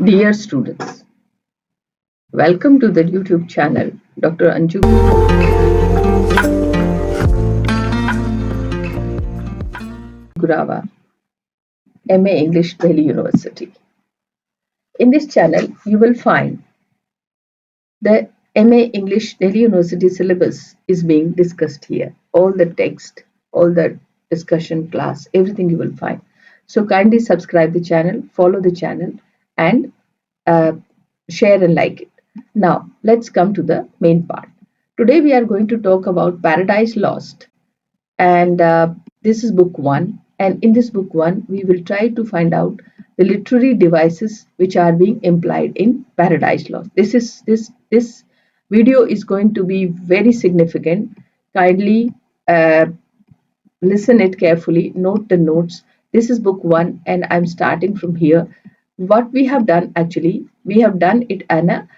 Dear students, welcome to the YouTube channel Dr. Anju Gurawa, MA English, Delhi University. In this channel, you will find the MA English Delhi University syllabus is being discussed here. All the text, all the discussion class, everything you will find. So kindly subscribe the channel, follow the channel, and uh, share and like it. Now, let's come to the main part. Today, we are going to talk about Paradiselost, and this is book one. And in this book one, we will try to find out the literary devices which are being implied in Paradiselost. This video is going to be very significant. Kindly uh, listen it carefully, note the notes. This is book one, and I'm starting from here. What we have done actually, we have done it in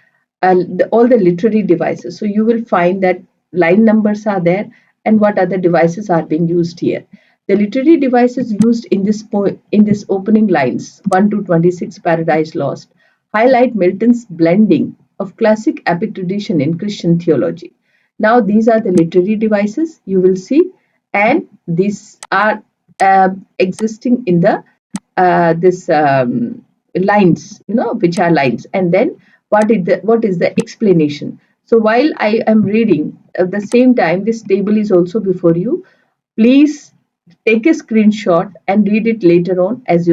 all the literary devices. So you will find that line numbers are there and what other devices are being used here. The literary devices used in this opening lines 1 to 26 Paradiselost highlight Milton's blending of classic epic tradition in Christian theology. Now these are the literary devices you will see, and these are existing in the this lines, which are lines, and then what is the explanation. So while I am reading, at the same time this table is also before you. Please take a screenshot and read it later on as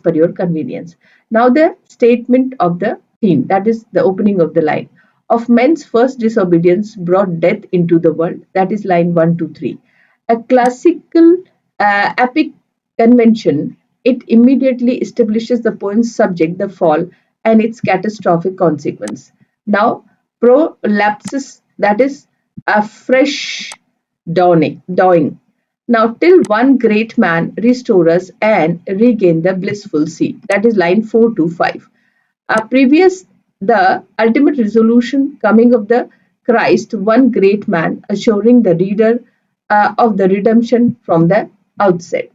per your convenience. Now the statement of the theme, that is the opening of the line. Of men's first disobedience brought death into the world, that is line 1 to 3. A classical epic convention, it immediately establishes the poem's subject, the fall, and its catastrophic consequence. Now, prolapsus, that is a fresh dawning. Now, till one great man restore us and regain the blissful seat. That is line 4 to 5. Previous, the ultimate resolution coming of the Christ, one great man, assuring the reader of the redemption from the outset.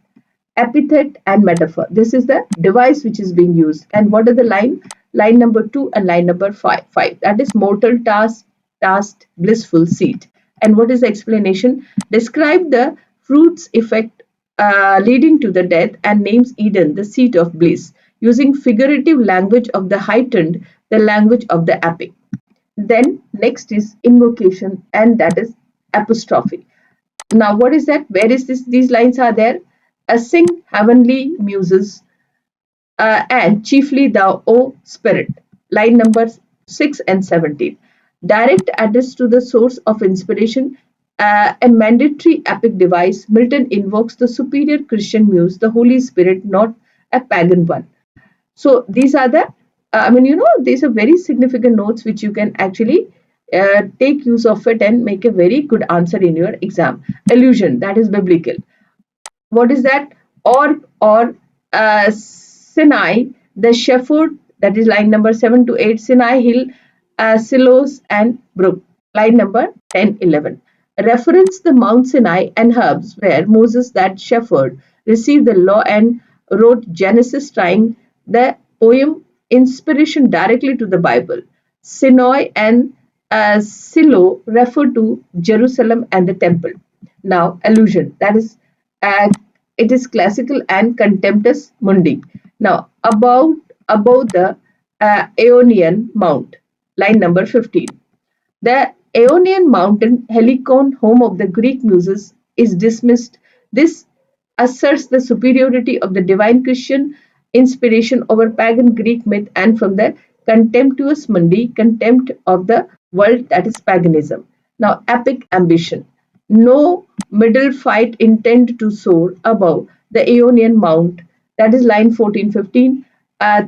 Epithet and metaphor. This is the device which is being used. And what are the line? Line number 2 and line number 5. That is mortal tasked, blissful seat. And what is the explanation? Describe the fruit's effect leading to the death and names Eden the seat of bliss, using figurative language of the heightened, the language of the epic. Then next is invocation, and that is apostrophe. Now, what is that? Where is this? These lines are there. Sing heavenly muses, and chiefly thou, O Spirit. Line numbers 6 and 17. Direct address to the source of inspiration, a mandatory epic device. Milton invokes the superior Christian muse, the Holy Spirit, not a pagan one. So these are the, these are very significant notes which you can actually take use of it and make a very good answer in your exam. Allusion, that is biblical. What is that? Or Sinai, the shepherd, that is line number 7 to 8. Sinai hill, silos and brook. Line number 10, 11. Reference the Mount Sinai and herbs where Moses, that shepherd, received the law and wrote Genesis, trying the poem inspiration directly to the Bible. Sinai and Silo refer to Jerusalem and the temple. Now, allusion, that is, uh, it is classical and contemptus mundi. Now, about the Aeonian Mount, line number 15. The Aeonian mountain, Helicon, home of the Greek muses, is dismissed. This asserts the superiority of the divine Christian inspiration over pagan Greek myth, and from the contemptuous mundi, contempt of the world, that is paganism. Now, epic ambition. No middle fight intend to soar above the Aeonian mount, that is line 14, 15.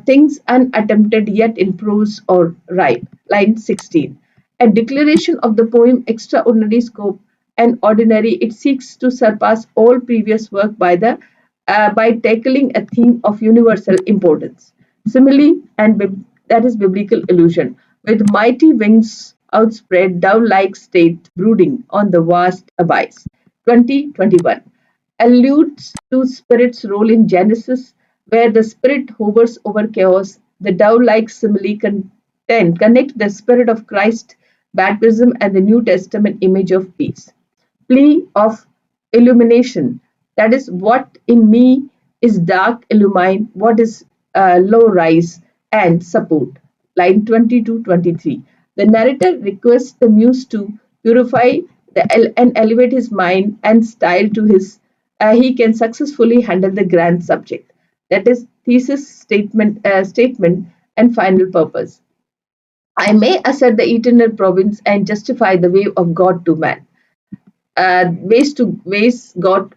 Things unattempted yet in prose or rhyme, line 16. A declaration of the poem extraordinary scope and ordinary, it seeks to surpass all previous work by tackling a theme of universal importance. Simile, and that is biblical illusion, with mighty wings outspread, dove-like state brooding on the vast abyss. 2021 alludes to spirit's role in Genesis, where the spirit hovers over chaos. The dove-like simile content connect the spirit of Christ's baptism and the New Testament image of peace. Plea of illumination, that is, what in me is dark, illumine what is low, rise and support. Line 20 to 23. The narrator requests the muse to purify and elevate his mind and style to his he can successfully handle the grand subject, that is thesis, statement and final purpose. I may assert the eternal province and justify the way of God to man, ways God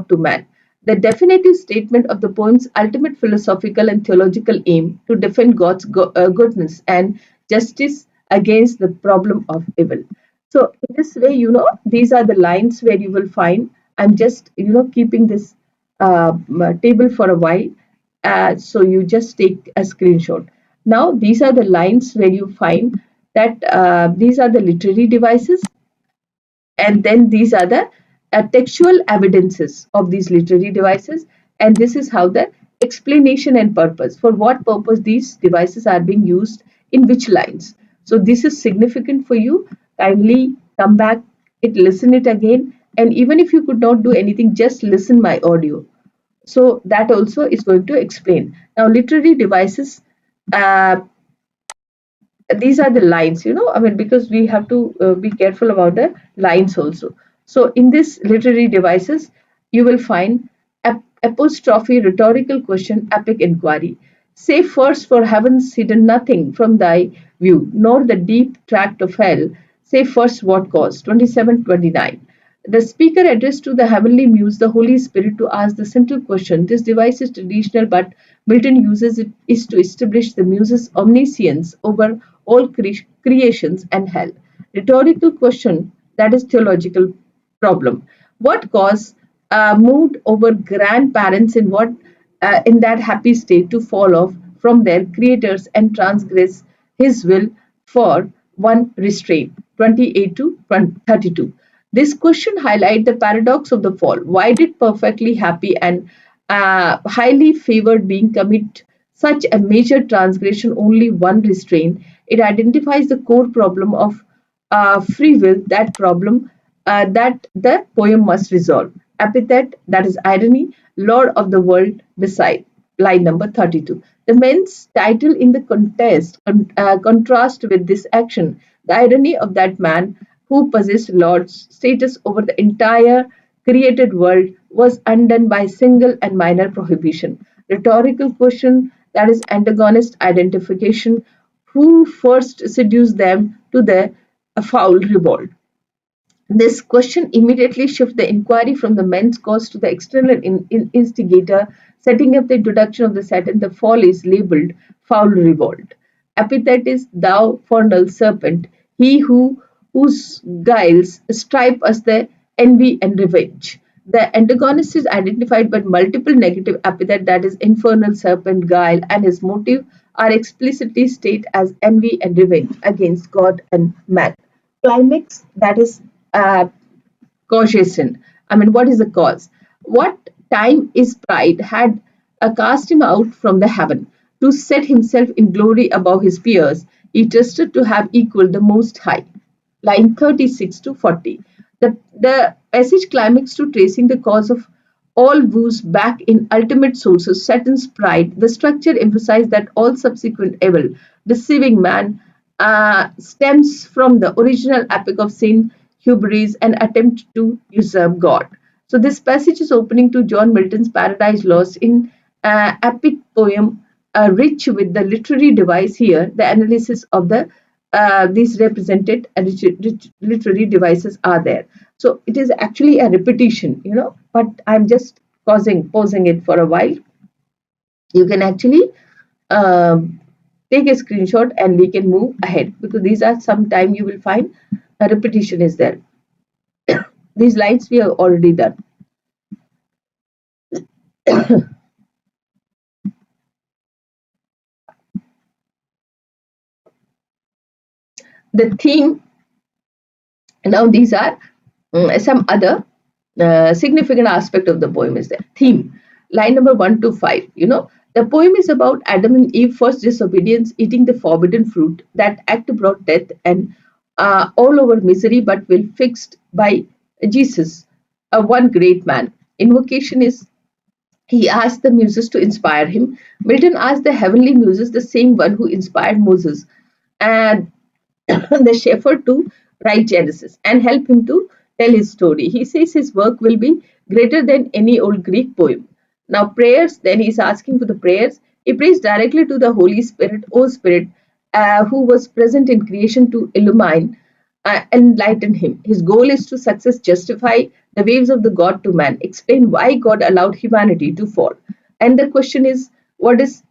to man. The definitive statement of the poem's ultimate philosophical and theological aim to defend God's goodness and justice against the problem of evil. So in this way, these are the lines where you will find. I'm just keeping this table for a while, so you just take a screenshot. Now these are the lines where you find that these are the literary devices, and then these are the textual evidences of these literary devices, and this is how the explanation and purpose, for what purpose these devices are being used in which lines. So this is significant for you. Kindly come back, listen it again, and even if you could not do anything, just listen my audio, so that also is going to explain. Now literary devices, uh, these are the lines, I mean, because we have to be careful about the lines also. So in this literary devices, you will find apostrophe, rhetorical question, epic inquiry. Say first, for heaven's hidden nothing from thy view, nor the deep tract of hell. Say first what cause. 27-29. The speaker addressed to the heavenly muse, the Holy Spirit, to ask the central question. This device is traditional, but Milton uses it is to establish the muse's omniscience over all creations and hell. Rhetorical question, that is theological problem. What cause moved over grandparents in that happy state to fall off from their creators and transgress his will for one restraint. 28 to 32. This question highlights the paradox of the fall. Why did perfectly happy and highly favored being commit such a major transgression only one restraint? It identifies the core problem of free will, that problem that the poem must resolve. Epithet, that is irony, Lord of the world beside. Line number 32. The men's title in the contrast with this action, the irony of that man who possessed Lord's status over the entire created world was undone by single and minor prohibition. Rhetorical question, that is antagonist identification, who first seduced them to the foul revolt. This question immediately shifts the inquiry from the men's cause to the external instigator, setting up the introduction of the Saturn. The fall is labeled foul revolt. Epithet is thou fornal serpent, he whose guiles stripe us the envy and revenge. The antagonist is identified by multiple negative epithet, that is infernal serpent, guile, and his motive are explicitly stated as envy and revenge against God and man. Climax, that is uh, causation. I mean, what is the cause? What time is pride had cast him out from the heaven to set himself in glory above his peers. He trusted to have equaled the Most High. Line 36 to 40. The passage climax to tracing the cause of all woes back in ultimate sources, Satan's pride. The structure emphasized that all subsequent evil, deceiving man, stems from the original epic of sin, hubris, and attempt to usurp God. So this passage is opening to John Milton's Paradiselost in epic poem, rich with the literary device. Here, the analysis of these represented literary devices are there. So it is actually a repetition, but I'm just pausing it for a while. You can actually um, take a screenshot and we can move ahead, because these are sometime you will find a repetition is there. These lines we have already done. The theme, now these are some other significant aspect of the poem is there. Theme, line number 1 to 5, The poem is about Adam and Eve first disobedience, eating the forbidden fruit. That act brought death and all over misery, but will fixed by Jesus, a one great man. Invocation is he asked the muses to inspire him. Milton asked the heavenly muses, the same one who inspired Moses, and the shepherd to write Genesis and help him to tell his story. He says his work will be greater than any old Greek poem. Now, prayers, then he's asking for the prayers. He prays directly to the Holy Spirit, O Spirit, who was present in creation to illumine, enlighten him. His goal is to success justify the waves of the God to man, explain why God allowed humanity to fall. And the question is, what is,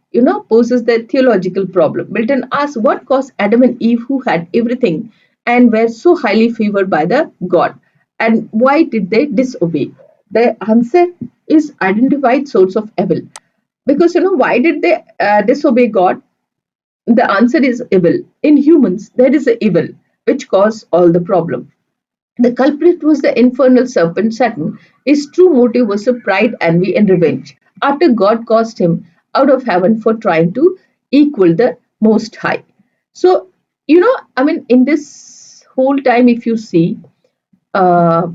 poses the theological problem. Milton asks what caused Adam and Eve, who had everything and were so highly favored by the God, and why did they disobey? The answer is identified source of evil. Because, why did they disobey God? The answer is evil. In humans, there is a evil which caused all the problem. The culprit was the infernal serpent Satan. His true motive was of pride, envy, and revenge. After God cast him out of heaven for trying to equal the Most High. So, in this whole time, if you see, uh,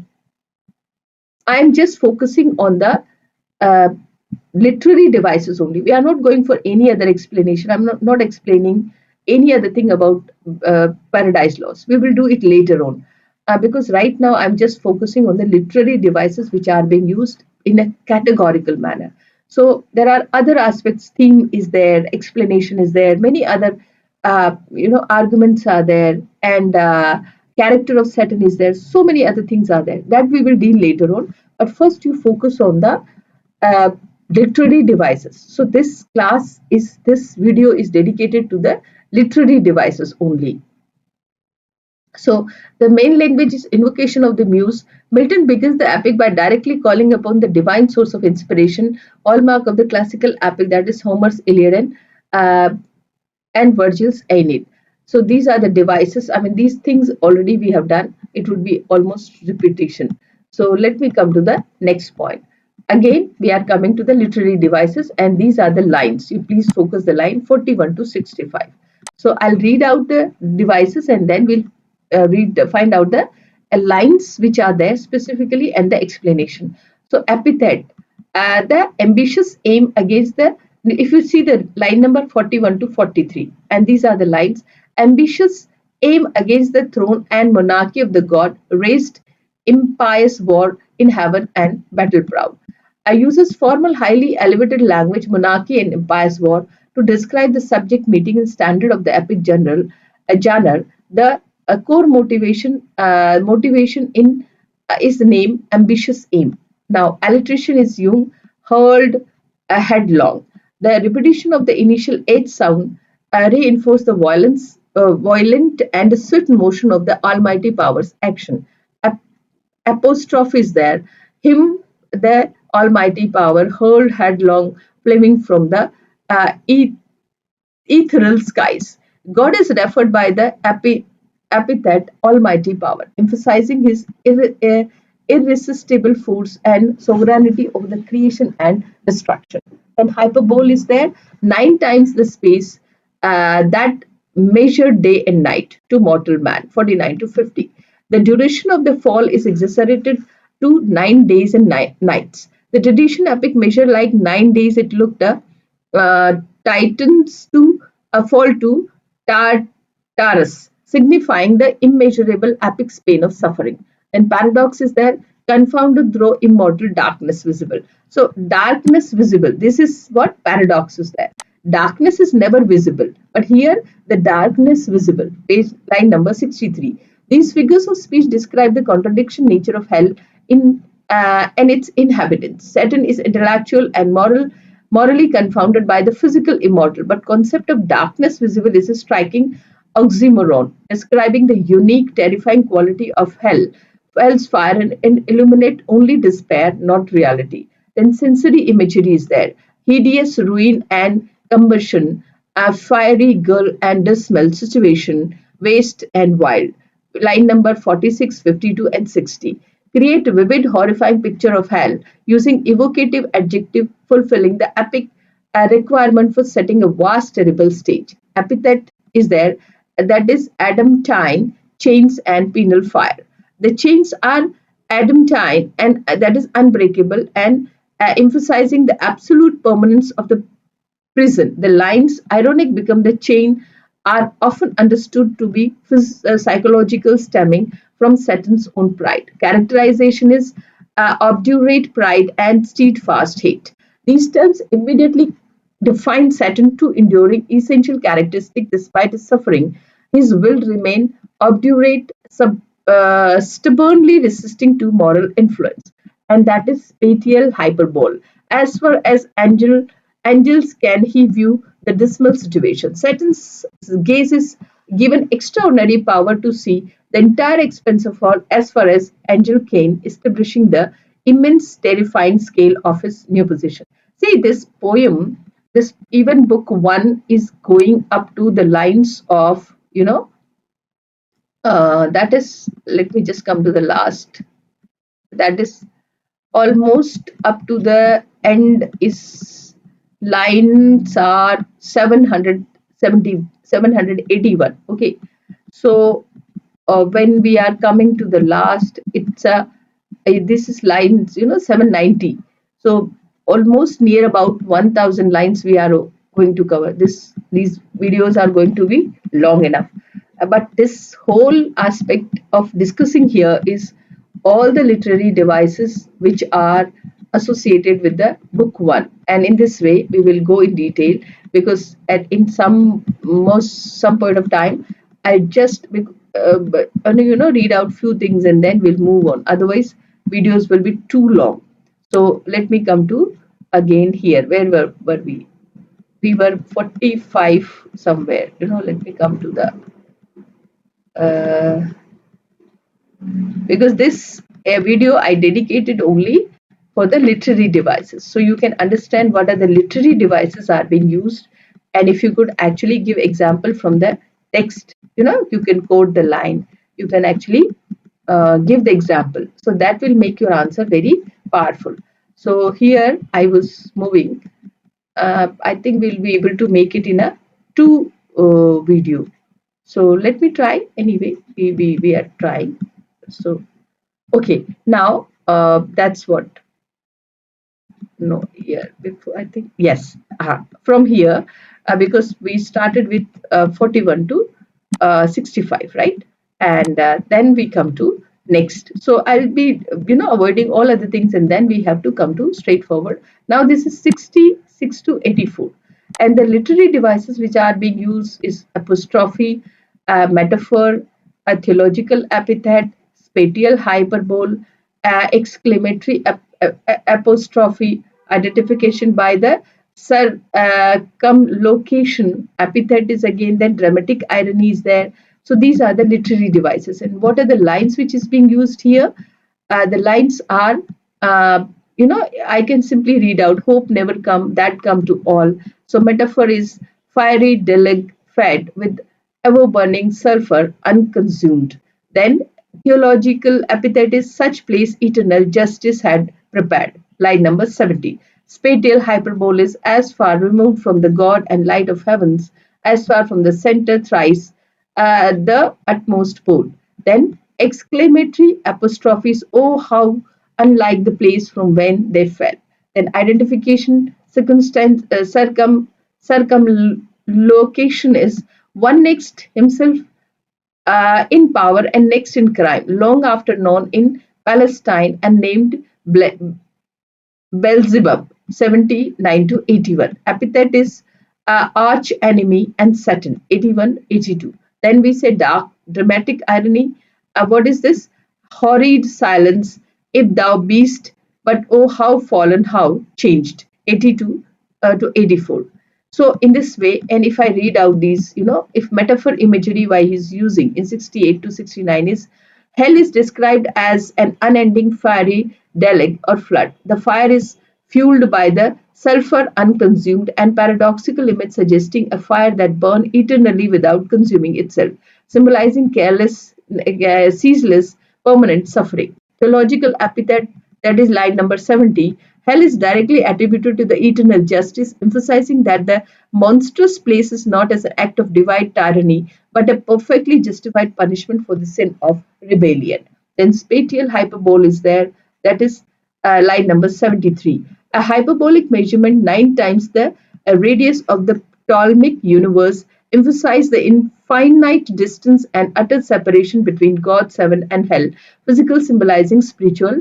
I'm just focusing on the uh, literary devices only. We are not going for any other explanation. I'm not explaining any other thing about Paradiselost. We will do it later on. Because right now I'm just focusing on the literary devices which are being used in a categorical manner. So there are other aspects. Theme is there, explanation is there, many other arguments are there, and character of Satan is there. So many other things are there that we will deal later on. But first, you focus on the uh, literary devices. So this video is dedicated to the literary devices only. So the main language is invocation of the muse. Milton begins the epic by directly calling upon the divine source of inspiration, hallmark of the classical epic, that is Homer's Iliad uh, and Virgil's Aeneid. So these are the devices. I mean, these things already we have done. It would be almost repetition. So let me come to the next point. Again, we are coming to the literary devices, and these are the lines. You please focus the line 41 to 65. So I'll read out the devices, and then we'll find out the lines which are there specifically and the explanation. So epithet, the ambitious aim against the, if you see the line number 41 to 43, and these are the lines: ambitious aim against the throne and monarchy of the god, raised impious war in heaven and battle proud. I uses formal, highly elevated language, monarchy and impious war to describe the subject meeting and standard of the epic genre. The core motivation in is the name ambitious aim. Now, alliteration is Jung, hurled headlong. The repetition of the initial H sound reinforce the violent and swift motion of the Almighty Power's action. Apostrophe is there. Him, the Almighty Power, hurled headlong, flaming from the ethereal skies. God is referred by the epithet Almighty Power, emphasizing his irresistible force and sovereignty over the creation and destruction. And hyperbole is there, 9 times the space that measured day and night to mortal man, 49 to 50. The duration of the fall is exaggerated to 9 days and nights. The tradition epic measure like 9 days it looked uh, Titans to fall to Tartarus, signifying the immeasurable epic pain of suffering. And paradox is there, confounded through immortal darkness visible. So darkness visible. This is what paradox is there. Darkness is never visible, but here the darkness visible. Page line number 63. These figures of speech describe the contradiction nature of hell in and its inhabitants. Satan is intellectual and morally confounded by the physical immortal, but concept of darkness visible is a striking oxymoron, describing the unique, terrifying quality of hell. Hell's fire and illuminate only despair, not reality. Then sensory imagery is there. Hideous ruin and combustion, a fiery girl and dismal situation, waste and wild. Line number 46, 52, and 60. Create a vivid, horrifying picture of hell using evocative adjective fulfilling the epic a requirement for setting a vast terrible stage. Epithet is there, that is adamantine chains and penal fire. The chains are adamantine and that is unbreakable and emphasizing the absolute permanence of the prison. The lines, ironic, become the chain, are often understood to be psychological, stemming from Satan's own pride. Characterization is obdurate pride and steadfast hate. These terms immediately define Saturn two enduring essential characteristics despite his suffering. His will remain obdurate, stubbornly resisting to moral influence, and that is spatial hyperbole. As far as angels can he view the dismal situation. Satan's gaze is given extraordinary power to see the entire expense of all as far as Angel Cain, establishing the immense terrifying scale of his new position. See, this poem, this even book one is going up to the lines of, that is, let me just come to the last. That is almost up to the end is lines are 770, 781. Okay. So when we are coming to the last, it's a this is lines 790, so almost near about 1000 lines we are going to cover. These videos are going to be long enough. But this whole aspect of discussing here is all the literary devices which are associated with the book one, and in this way we will go in detail, because in some point of time I just read out few things and then we'll move on. Otherwise, videos will be too long. So let me come to again here. Where were we? We were 45 somewhere. Let me come to the uh, because this video I dedicated only for the literary devices. So you can understand what are the literary devices are being used, and if you could actually give example from the text, you can quote the line, you can actually give the example. So that will make your answer very powerful. So here I was moving. I think we'll be able to make it in a two video. So let me try anyway. We are trying. So okay, now that's what. No, here before I think yes. From here, because we started with 41 to 65, right? And then we come to next. So I'll be avoiding all other things, and then we have to come to straightforward. Now this is 66 to 84, and the literary devices which are being used is apostrophe, metaphor, a theological epithet, spatial hyperbole, exclamatory apostrophe, identification by the circumlocution, epithet is again, then dramatic irony is there. So these are the literary devices. And what are the lines which is being used here? The lines are, I can simply read out, hope never come, that come to all. So metaphor is fiery deluge fed with ever burning sulfur unconsumed. Then theological epithet is such place eternal justice had prepared. Line number 70. Spatial hyperbole is as far removed from the God and light of heavens, as far from the center thrice, the utmost pole. Then exclamatory apostrophes, oh, how unlike the place from when they fell. Then identification, circumstance, circumlocution is one next himself in power and next in crime, long after known in Palestine and named Beelzebub, 79 to 81. Epithet is arch enemy and Satan, 81, 82. Then we say dark, dramatic irony. What is this? Horrid silence, if thou beest, but oh, how fallen, how changed, 82 to 84. So in this way, and if I read out these, if metaphor imagery why he's using in 68 to 69 is hell is described as an unending fiery deluge or flood. The fire is fueled by the sulfur unconsumed and paradoxical image suggesting a fire that burns eternally without consuming itself, symbolizing careless, ceaseless, permanent suffering. Theological epithet, that is line number 70, Hell is directly attributed to the eternal justice, emphasizing that the monstrous place is not as an act of divine tyranny, but a perfectly justified punishment for the sin of rebellion. Then spatial hyperbole is there, that is line number 73. A hyperbolic measurement 9 times the radius of the Ptolemaic universe emphasize the infinite distance and utter separation between God's heaven and hell, physical symbolizing spiritual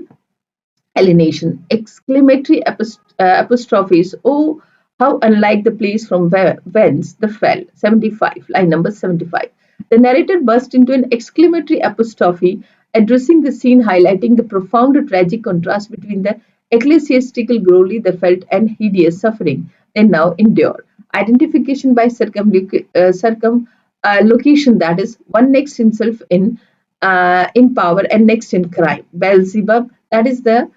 alienation. Exclamatory apostrophes. Oh, how unlike the place from whence the fell. 75, line number 75. The narrator burst into an exclamatory apostrophe, addressing the scene, highlighting the profound tragic contrast between the ecclesiastical glory they felt and hideous suffering they now endure. Identification by circumlocution, that is, one next himself in power and next in crime. Beelzebub, that is the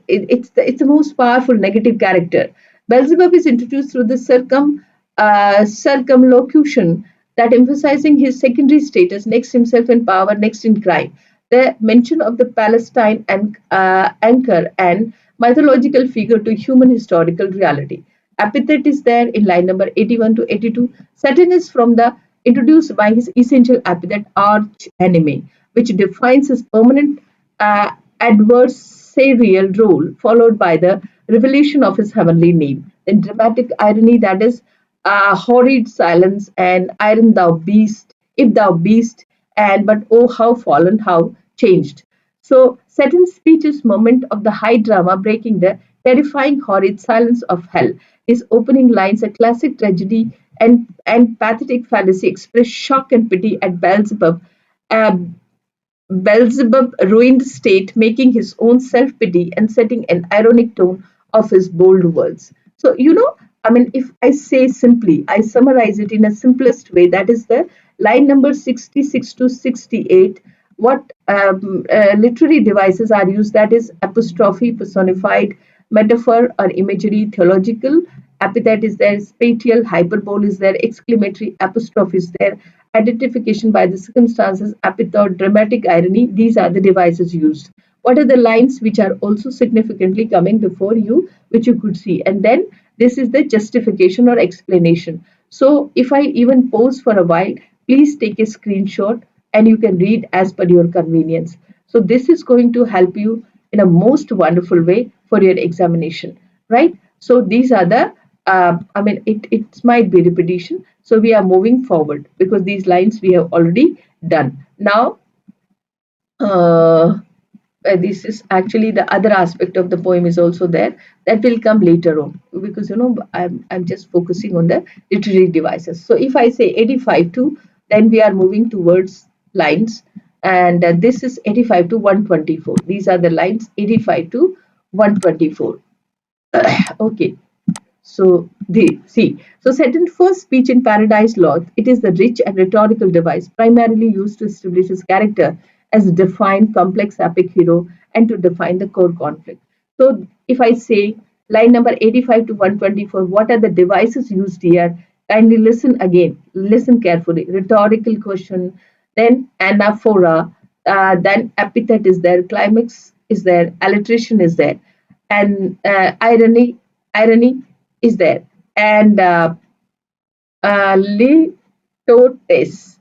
it's the most powerful negative character. Beelzebub is introduced through the circumlocution that emphasizing his secondary status, next himself in power, next in crime. The mention of the Palestine and anchor and mythological figure to human historical reality. Epithet is there in line number 81 to 82. Saturn is from the introduced by his essential epithet arch enemy, which defines his permanent uh, adversarial role, followed by the revelation of his heavenly name. Then dramatic irony, that is horrid silence and iron thou beast, if thou beast, and but oh how fallen, how changed. So Saturn's speech is moment of the high drama, breaking the terrifying horrid silence of hell. His opening lines, a classic tragedy and pathetic fallacy, express shock and pity at uh, Beelzebub ruined state, making his own self pity and setting an ironic tone of his bold words. So, I mean, if I say simply, I summarize it in a simplest way, that is the line number 66 to 68. What literary devices are used, that is apostrophe, personified, metaphor or imagery, theological, epithet is there, spatial, hyperbole is there, exclamatory, apostrophe is there, identification by the circumstances, epithet, dramatic irony. These are the devices used. What are the lines which are also significantly coming before you, which you could see? And then this is the justification or explanation. So if I even pause for a while, please take a screenshot and you can read as per your convenience. So this is going to help you in a most wonderful way for your examination, right? So these are the, it might be repetition. So we are moving forward because these lines we have already done. Now, uh, this is actually the other aspect of the poem is also there that will come later on because I'm just focusing on the literary devices. So if I say 85 to, then we are moving towards lines, and this is 85 to 124. These are the lines 85 to 124. Okay. So they see. So Saturn's first speech in Paradiselost, it is the rich and rhetorical device primarily used to establish his character as a defined, complex epic hero and to define the core conflict. So if I say line number 85 to 124, what are the devices used here? Kindly listen again. Listen carefully. Rhetorical question, then anaphora, then epithet is there, climax is there, alliteration is there, and irony is there, and litotes,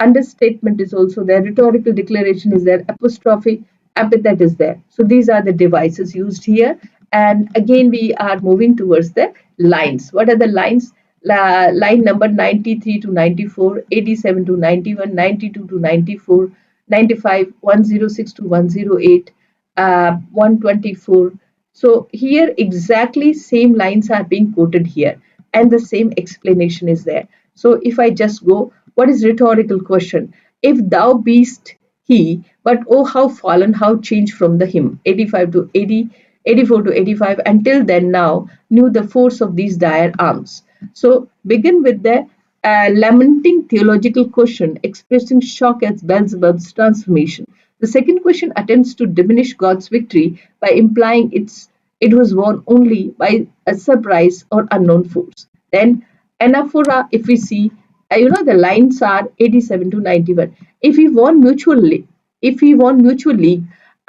understatement is also there, rhetorical declaration is there, apostrophe, epithet is there. So these are the devices used here. And again, we are moving towards the lines. What are the lines? Line number 93 to 94, 87 to 91, 92 to 94, 95, 106 to 108, 124. So here exactly same lines are being quoted here and the same explanation is there. So if I just go, what is rhetorical question? If thou beest he, but oh how fallen, how changed from the him. 85 to 80, 84 to 85, until then now knew the force of these dire arms. So begin with the lamenting theological question expressing shock at Beelzebub's transformation. The second question attempts to diminish God's victory by implying it was won only by a surprise or unknown force. Then anaphora, if we see, the lines are 87 to 91. If we won mutually,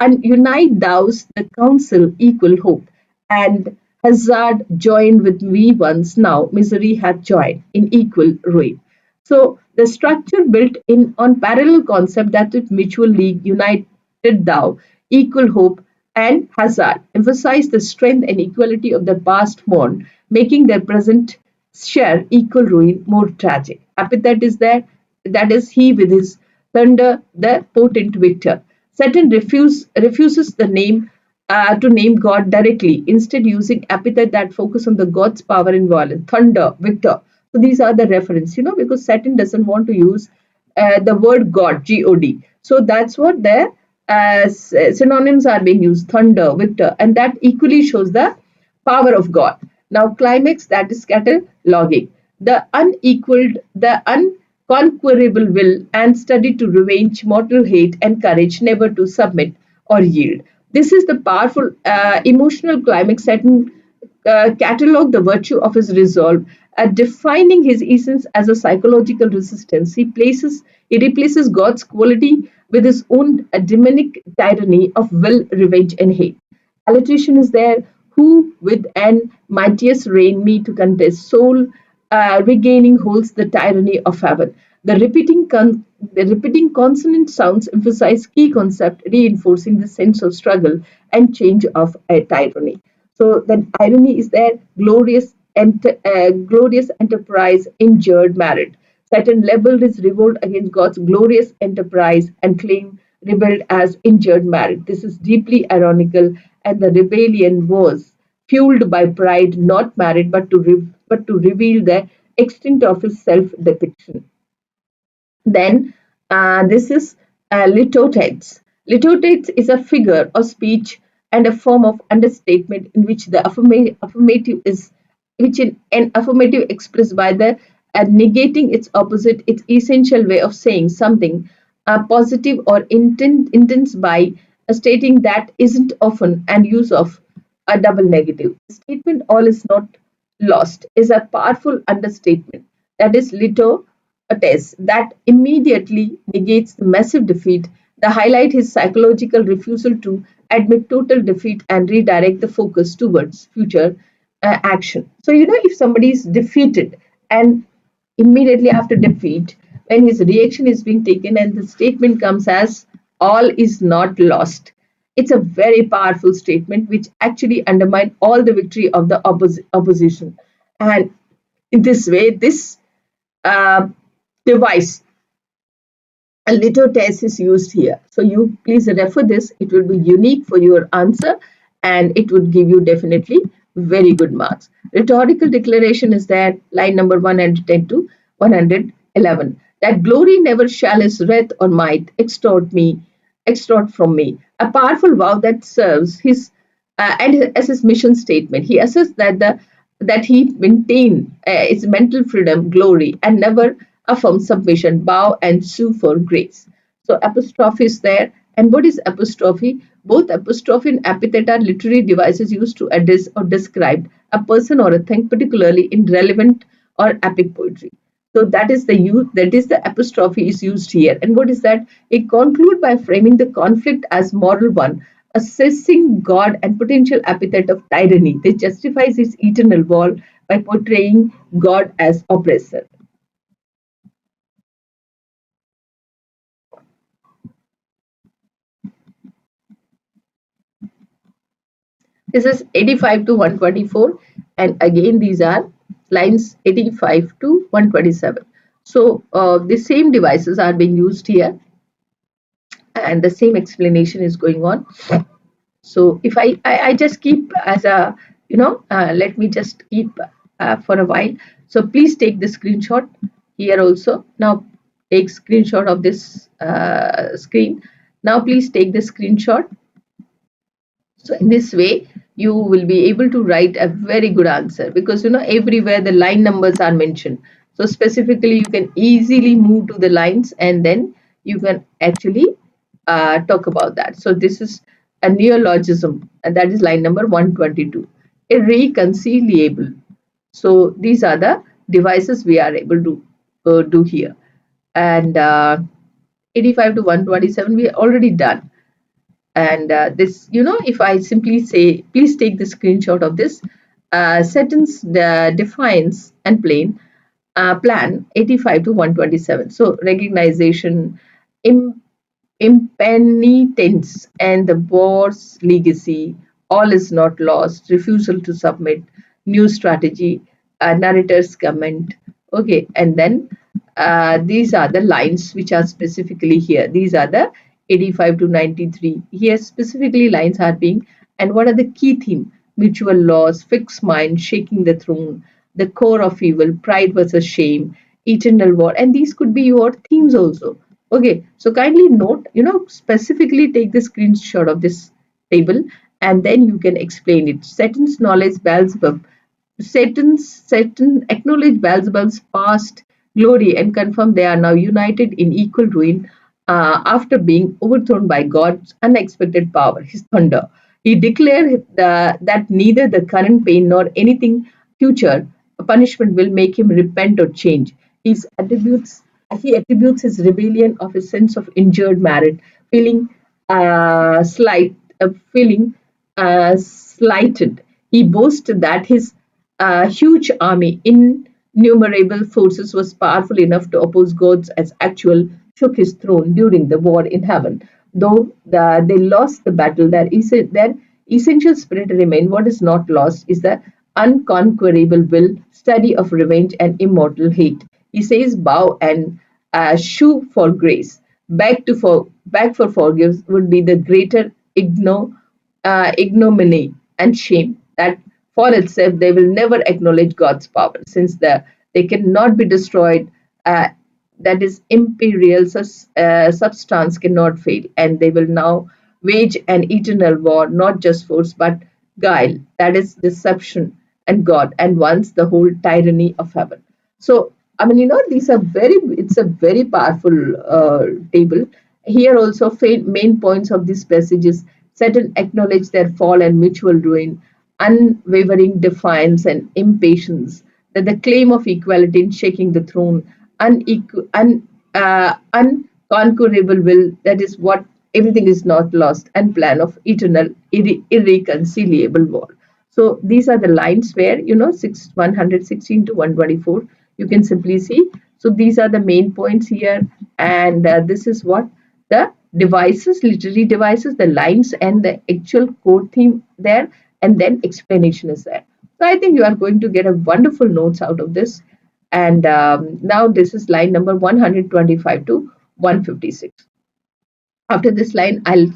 and unite thous the counsel equal hope, and hazard joined with we once now misery hath joined in equal ruin. So the structure built in on parallel concept that with mutual league united thou equal hope and hazard emphasize the strength and equality of the past mourn, making their present share equal ruin more tragic. Epithet is there, that is he with his thunder, the potent victor. Saturn refuses the name to name God directly, instead using epithet that focus on the God's power and violence. Thunder, victor. So these are the reference, because Saturn doesn't want to use the word God, God. So that's what their synonyms are being used: thunder, victor, and that equally shows the power of God. Now, climax, that is cataloging the unconquerable will and study to revenge mortal hate and courage never to submit or yield. This is the powerful emotional climax that catalog the virtue of his resolve, defining his essence as a psychological resistance. He replaces God's quality with his own demonic tyranny of will, revenge, and hate. Alliteration is there, who with an mightiest reign me to contest, soul regaining holds the tyranny of heaven. The repeating consonant sounds emphasize key concept, reinforcing the sense of struggle and change of a tyranny. So then irony is there, glorious enterprise, injured merit. Saturn labeled his revolt against God's glorious enterprise and claimed rebelled as injured merit. This is deeply ironical, and the rebellion was fueled by pride, not merit, but to reveal the extent of his self-depiction. Then this is litotes. Litotes is a figure of speech and a form of understatement in which the affirmative is which in an affirmative expressed by the negating its opposite, its essential way of saying something positive or intense by stating that isn't often and use of a double negative. The statement all is not lost is a powerful understatement, that is lito a test that immediately negates the massive defeat. The highlight his psychological refusal to admit total defeat and redirect the focus towards future action. So, if somebody is defeated and immediately after defeat, when his reaction is being taken and the statement comes as all is not lost, it's a very powerful statement which actually undermines all the victory of the opposition. And in this way, this uh, device, a little test is used here. So you please refer this. It will be unique for your answer and it would give you definitely very good marks. Rhetorical declaration is there, line number 110 to 111. That glory never shall his wrath or might extort from me. A powerful vow that serves his and as his mission statement. He asserts that he maintain its mental freedom, glory, and never affirm submission, bow, and sue for grace. So apostrophe is there. And what is apostrophe? Both apostrophe and epithet are literary devices used to address or describe a person or a thing, particularly in relevant or epic poetry. So that is the apostrophe is used here. And what is that? It conclude by framing the conflict as moral one, assessing God and potential epithet of tyranny. This justifies its eternal wall by portraying God as oppressor. This is 85 to 124, and again these are lines 85 to 127. So the same devices are being used here, and the same explanation is going on. So if I just keep as a, let me just keep for a while. So please take the screenshot here also. Now take screenshot of this screen. Now please take the screenshot. So in this way, you will be able to write a very good answer, because everywhere the line numbers are mentioned. So specifically, you can easily move to the lines and then you can actually talk about that. So this is a neologism, and that is line number 122. Irreconcilable. So these are the devices we are able to do here. And 85 to 127 we are already done. And this, if I simply say, please take the screenshot of this sentence, defines and plan 85 to 127. So recognition, impenitence, and the war's legacy, all is not lost, refusal to submit, new strategy, narrator's comment. Okay, and then these are the lines which are specifically here. These are the 85 to 93. Here, specifically, lines are being, and what are the key theme? Mutual loss, fixed mind, shaking the throne, the core of evil, pride versus shame, eternal war, and these could be your themes also. Okay, so kindly note, specifically take the screenshot of this table and then you can explain it. Satan's knowledge, Beelzebub. Satan acknowledge Beelzebub's past glory and confirm they are now united in equal ruin after being overthrown by God's unexpected power, his thunder. He declared that neither the current pain nor anything future punishment will make him repent or change. His attributes he attributes his rebellion of a sense of injured merit, feeling feeling slighted. He boasted that his huge army, innumerable forces, was powerful enough to oppose God's as actual shook his throne during the war in heaven. Though they lost the battle, their essential spirit remained. What is not lost is the unconquerable will, study of revenge, and immortal hate. He says, bow and shoo for grace. Beg for forgiveness would be the greater ignominy and shame that for itself they will never acknowledge God's power since they cannot be destroyed. That is imperial substance cannot fail, and they will now wage an eternal war, not just force but guile, that is deception and God, and once the whole tyranny of heaven. So I mean, these are it's a very powerful table. Here also, main points of this passage is Satan acknowledge their fall and mutual ruin, unwavering defiance and impatience, that the claim of equality in shaking the throne, unconquerable will, that is what everything is not lost, and plan of eternal, irreconcilable war. So these are the lines where, 116 to 124, you can simply see. So these are the main points here. And this is what the devices, literary devices, the lines and the actual core theme there. And then explanation is there. So I think you are going to get a wonderful notes out of this. And now this is line number 125 to 156. After this line, I'll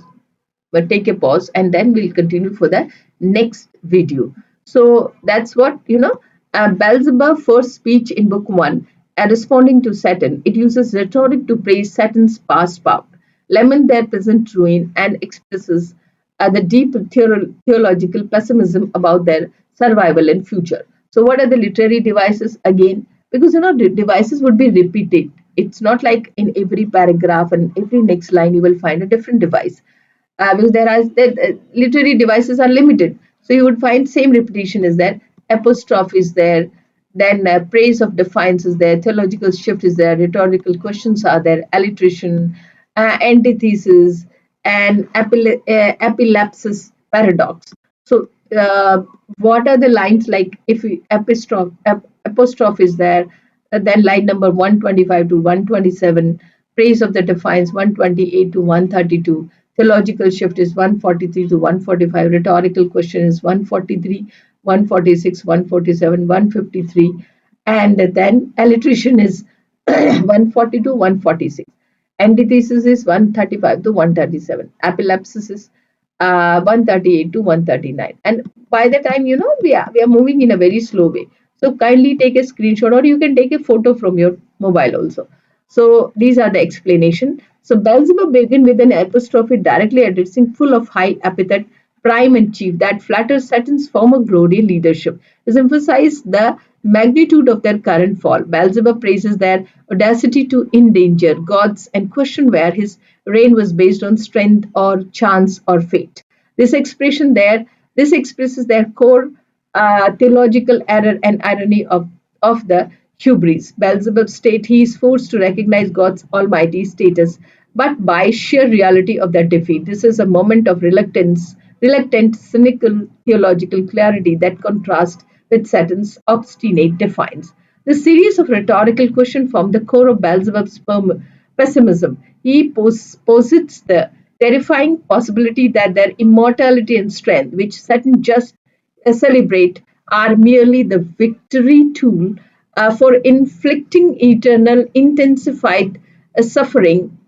take a pause and then we'll continue for the next video. So that's what, Beelzebub first speech in book one, responding to Satan. It uses rhetoric to praise Satan's past power, lament their present ruin, and expresses the deep theological pessimism about their survival and future. So, what are the literary devices again? Because the devices would be repeated. It's not like in every paragraph and every next line you will find a different device because literary devices are limited. So you would find same repetition is there, apostrophe is there, then praise of defiance is there, theological shift is there, rhetorical questions are there, alliteration, antithesis, and epilepsis paradox. So what are the lines like if apostrophe is there, then line number 125 to 127, praise of the defiance 128 to 132, theological shift is 143 to 145, rhetorical question is 143, 146, 147, 153, and then alliteration is 140 to 146. Antithesis is 135 to 137. Epilepsis is 138 to 139. And by the time, we are moving in a very slow way. So kindly take a screenshot or you can take a photo from your mobile also. So these are the explanation. So Beelzebub begin with an apostrophe directly addressing full of high epithet, prime and chief that flatters Satan's former glory and leadership. This emphasizes the magnitude of their current fall. Beelzebub praises their audacity to endanger gods and question where his reign was based on strength or chance or fate. This expression there, this expresses their core theological error and irony of the hubris. Beelzebub state he is forced to recognize God's almighty status but by sheer reality of their defeat. This is a moment of reluctant, cynical theological clarity that contrasts with Satan's obstinate defiance. The series of rhetorical questions form the core of Beelzebub's pessimism. He posits the terrifying possibility that their immortality and strength, which Satan just celebrate, are merely the victory tool for inflicting eternal intensified suffering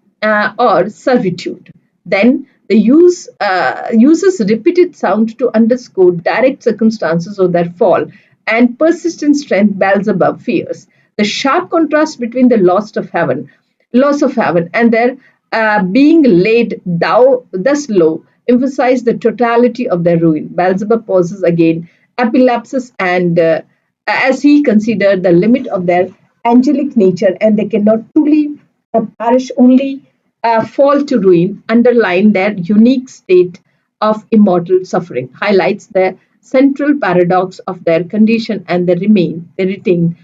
or servitude. Then the uses repeated sound to underscore direct circumstances of their fall and persistent strength Beelzebub fears. The sharp contrast between the loss of heaven and their being laid thus low emphasize the totality of their ruin. Beelzebub pauses again, epilepsis, and as he considered the limit of their angelic nature, and they cannot truly perish, only fall to ruin, underline their unique state of immortal suffering, highlights the central paradox of their condition, and they retain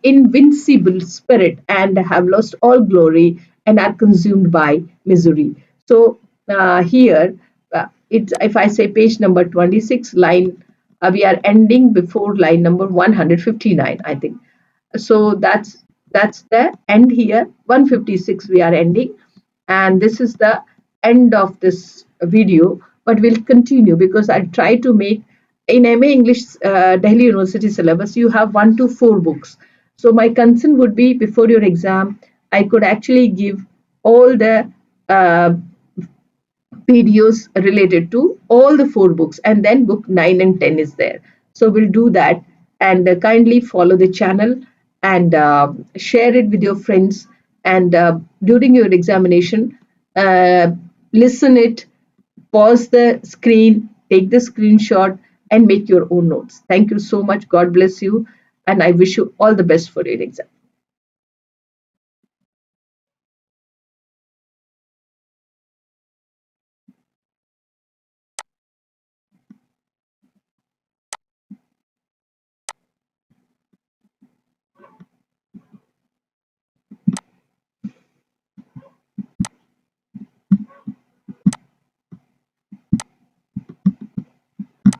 invincible spirit and have lost all glory and are consumed by misery. So here, if I say page number 26, line, we are ending before line number 159, I think. So that's the end here. 156 we are ending, and this is the end of this video, but we'll continue because I try to make in MA English Delhi University syllabus you have 1 to 4 books. So my concern would be before your exam I could actually give all the videos related to all the 4 books, and then book 9 and 10 is there. So we'll do that, and kindly follow the channel and share it with your friends, and during your examination uh, listen it, pause the screen, take the screenshot, and make your own notes. Thank you so much. God bless you, and I wish you all the best for your exam.